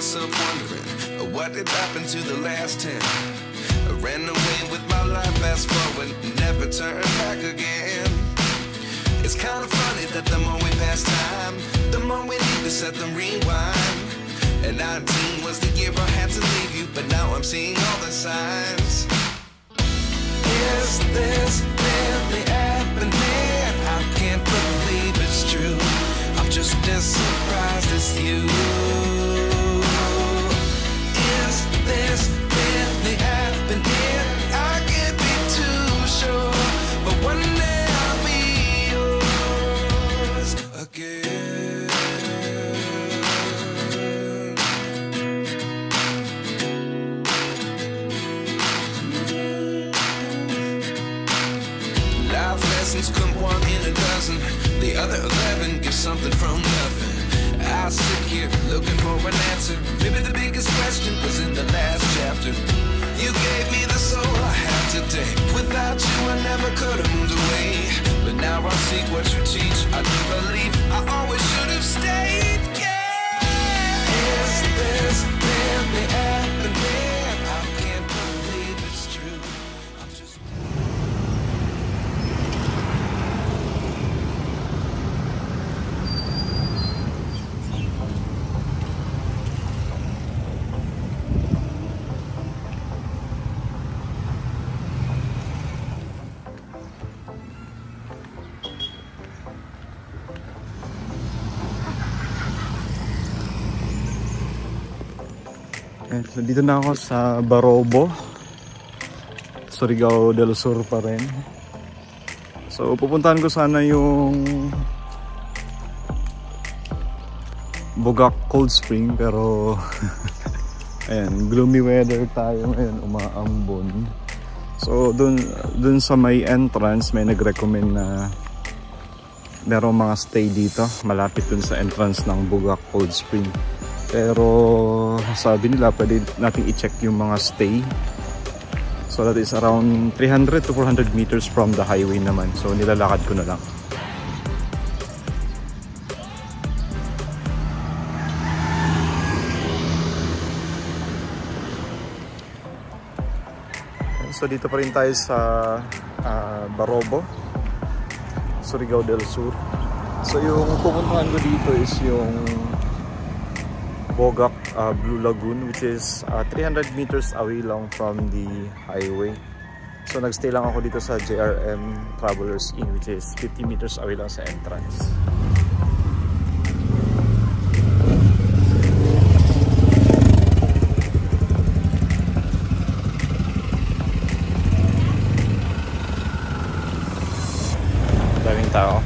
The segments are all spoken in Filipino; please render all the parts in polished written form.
myself wondering what did happen to the last 10. I ran away with my life, fast forward, never turn back again. It's kind of funny that the more we pass time, the more we need to set them rewind. And 19 was the year I had to leave you, but now I'm seeing all the signs. Is this really happening? I can't believe it's true. I'm just as surprised as you. Is this really happening? I can't be too sure, but one day I'll be yours again. Life lessons come one in a dozen. The other 11 give something from nothing. I sit here looking for an answer. Maybe the biggest question was in the last chapter. You gave me the soul I have today. Without you I never could have moved away. But now I see what you teach. I do believe I always should have stayed. Yeah. Is this really happening? I can't believe it's true. I'm just... Nandito na ako sa Barobo, Surigao del Sur pa rin. So pupuntahan ko sana yung Bogak Cold Spring, pero ayan, gloomy weather tayo ngayon, umaambon. So dun sa may entrance may nag-recommend na merong mga stay dito malapit dun sa entrance ng Bogak Cold Spring. Pero sabi nila pwede natin i-check yung mga stay. So that is around 300 to 400 meters from the highway naman. So nilalakad ko na lang. So dito pa rin tayo sa Barobo, Surigao del Sur. So yung pupuntahan ko dito is yung Bogak Blue Lagoon, which is 300 meters away lang from the highway. So nagstay lang ako dito sa JRM Travelers Inn, which is 50 meters away lang sa entrance. Daming tao.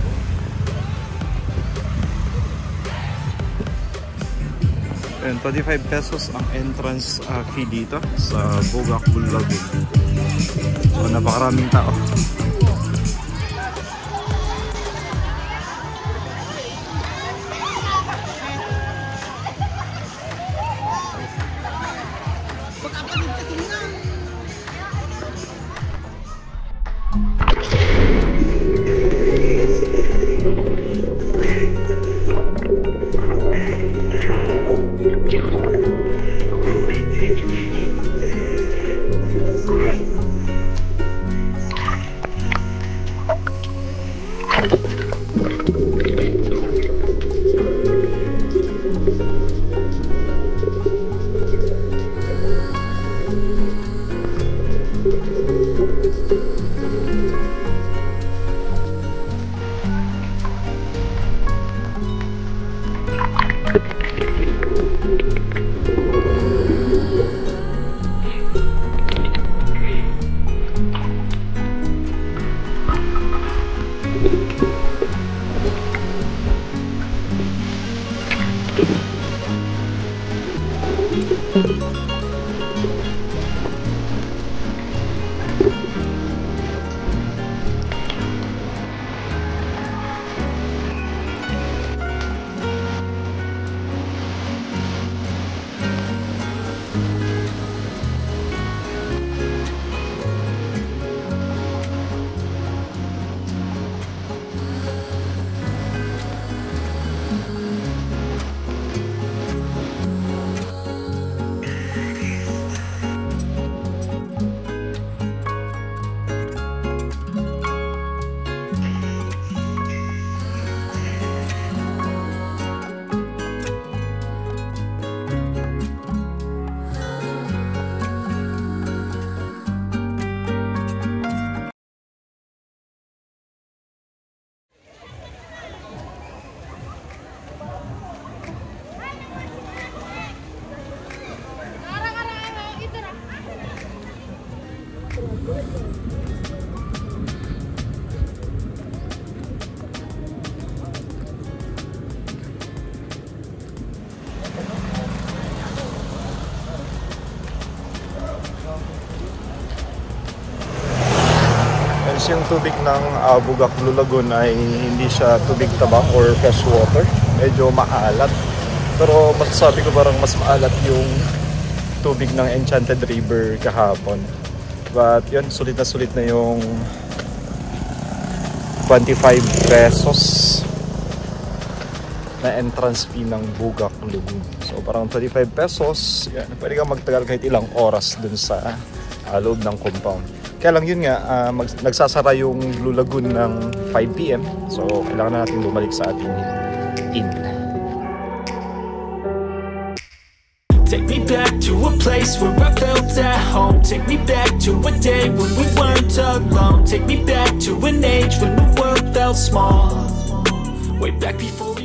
And 25 pesos ang entrance fee dito sa Bogak Blue Lagoon. So napakaraming tao. Yung tubig ng Bugak Blue Lagoon ay hindi siya tubig tabak or fresh water. Medyo maalat. Pero masasabi ko parang mas maalat yung tubig ng Enchanted River kahapon. But yun, sulit na yung 25 pesos na entrance fee ng Bugak Lagoon. So parang 25 pesos, yan, pwede kang magtagal kahit ilang oras dun sa loob ng compound. Kaya lang yun nga, nagsasara yung Blue Lagoon ng 5 PM. So, kailangan na natin bumalik sa ating inn. Take me back to a place where I felt at home. Take me back to a day when we weren't alone. Take me back to an age when the world felt small. Way back before